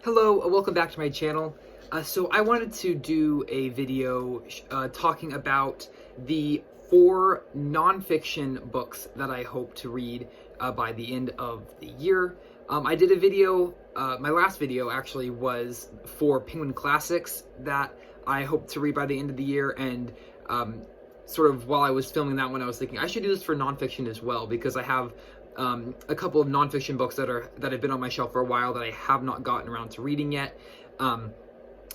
Hello, welcome back to my channel. So I wanted to do a video talking about the 4 nonfiction books that I hope to read by the end of the year. I did a video, my last video actually was 4 Penguin classics that I hope to read by the end of the year, and sort of while I was filming that one, I was thinking I should do this for nonfiction as well, because I have a couple of nonfiction books that have been on my shelf for a while that I have not gotten around to reading yet. And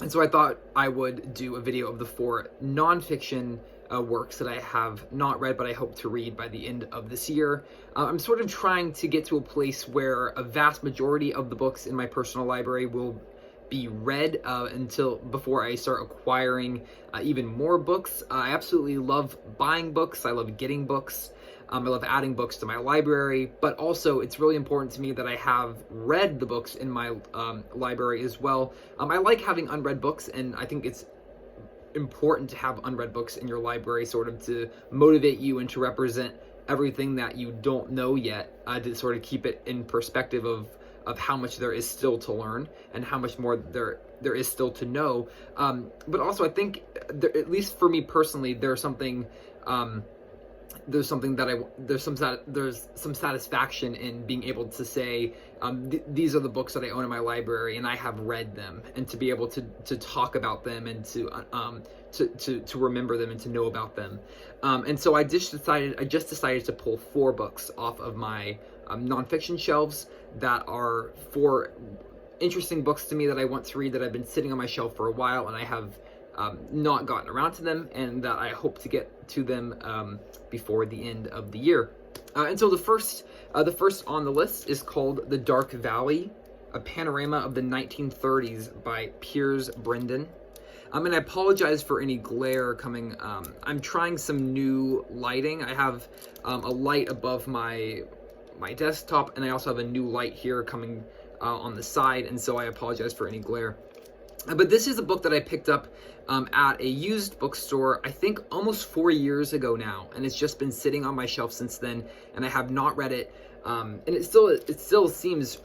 so I thought I would do a video of the 4 nonfiction works that I have not read, but I hope to read by the end of this year. I'm sort of trying to get to a place where a vast majority of the books in my personal library will be read before I start acquiring even more books. I absolutely love buying books. I love getting books. I love adding books to my library, but also it's really important to me that I have read the books in my library as well. I like having unread books, and I think it's important to have unread books in your library, sort of to motivate you and to represent everything that you don't know yet, to sort of keep it in perspective of how much there is still to learn and how much more there is still to know. But also I think, at least for me personally, there's some satisfaction in being able to say, these are the books that I own in my library and I have read them, and to be able to talk about them and to remember them and to know about them. And so I just decided to pull 4 books off of my nonfiction shelves that are 4 interesting books to me that I want to read, that I've been sitting on my shelf for a while and I have not gotten around to them, and that I hope to get to them before the end of the year. And so the first on the list is called The Dark Valley, a panorama of the 1930s by Piers Brendan. And I apologize for any glare coming. I'm trying some new lighting. I have a light above my desktop, and I also have a new light here coming on the side, and so I apologize for any glare. But this is a book that I picked up at a used bookstore, I think almost 4 years ago now, and it's just been sitting on my shelf since then, and I have not read it. And it still seems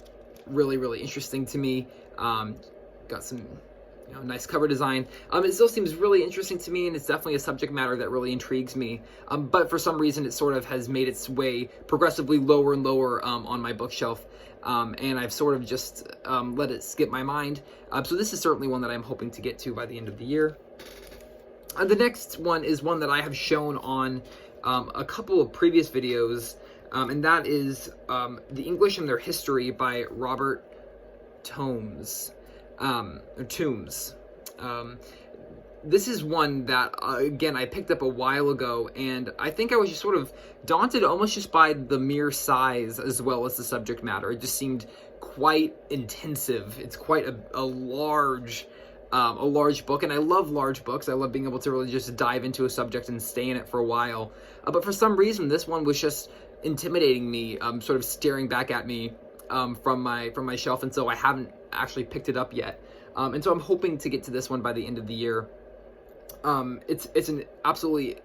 really, really interesting to me. Got some nice cover design. It still seems really interesting to me, and it's definitely a subject matter that really intrigues me. But for some reason, it sort of has made its way progressively lower and lower on my bookshelf. And I've sort of just let it skip my mind. So this is certainly one that I'm hoping to get to by the end of the year. The next one is one that I have shown on a couple of previous videos, and that is The English and Their History by Robert Toombs. This is one that, again, I picked up a while ago, and I think I was just sort of daunted almost just by the mere size as well as the subject matter. It just seemed quite intensive. It's quite a large book, and I love large books. I love being able to really just dive into a subject and stay in it for a while. But for some reason, this one was just intimidating me, sort of staring back at me from my shelf, and so I haven't actually picked it up yet. And so I'm hoping to get to this one by the end of the year. It's an absolutely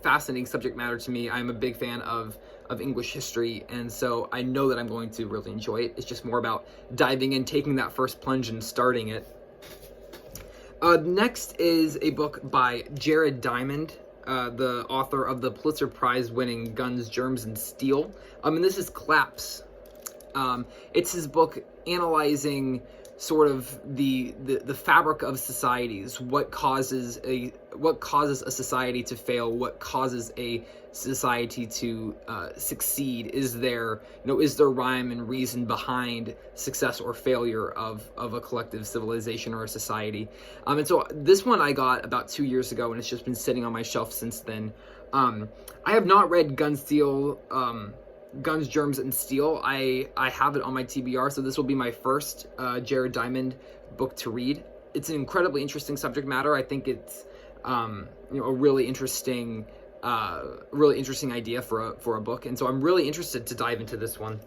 fascinating subject matter to me. I'm a big fan of English history, and so I know that I'm going to really enjoy it. It's just more about diving in, taking that first plunge and starting it. Next is a book by Jared Diamond, the author of the Pulitzer Prize winning Guns, Germs, and Steel. And this is Collapse. It's his book analyzing sort of the fabric of societies, what causes a society to fail, what causes a society to succeed. Is there rhyme and reason behind success or failure of a collective civilization or a society? And so this one I got about 2 years ago, and it's just been sitting on my shelf since then. I have not read Guns, Germs, and Steel. I have it on my TBR, so this will be my first Jared Diamond book to read. It's an incredibly interesting subject matter. I think it's a really interesting idea for a book, and so I'm really interested to dive into this one.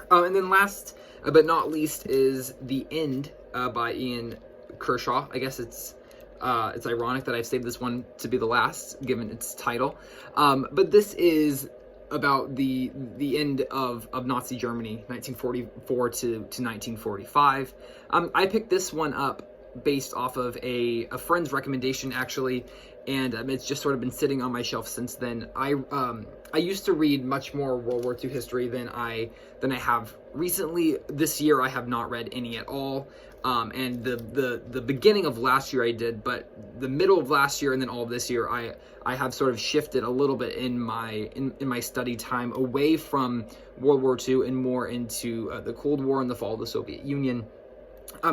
And then last but not least is The End by Ian Kershaw. I guess it's ironic that I've saved this one to be the last, given its title. But this is about the end of Nazi Germany, 1944 to 1945. I picked this one up based off of a friend's recommendation, actually, and it's just sort of been sitting on my shelf since then. I used to read much more World War II history than I have recently. This year I have not read any at all. And the beginning of last year I did, but the middle of last year and then all of this year I have sort of shifted a little bit in my study time away from World War II and more into the Cold War and the fall of the Soviet Union.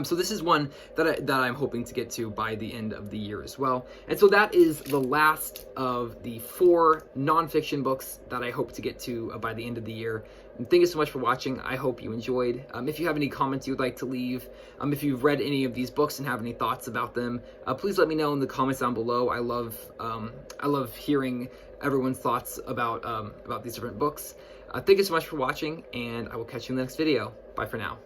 So this is one that I'm hoping to get to by the end of the year as well. And so that is the last of the 4 nonfiction books that I hope to get to by the end of the year. And thank you so much for watching. I hope you enjoyed. If you have any comments you would like to leave, if you've read any of these books and have any thoughts about them, please let me know in the comments down below. I love hearing everyone's thoughts about these different books. Thank you so much for watching, and I will catch you in the next video. Bye for now.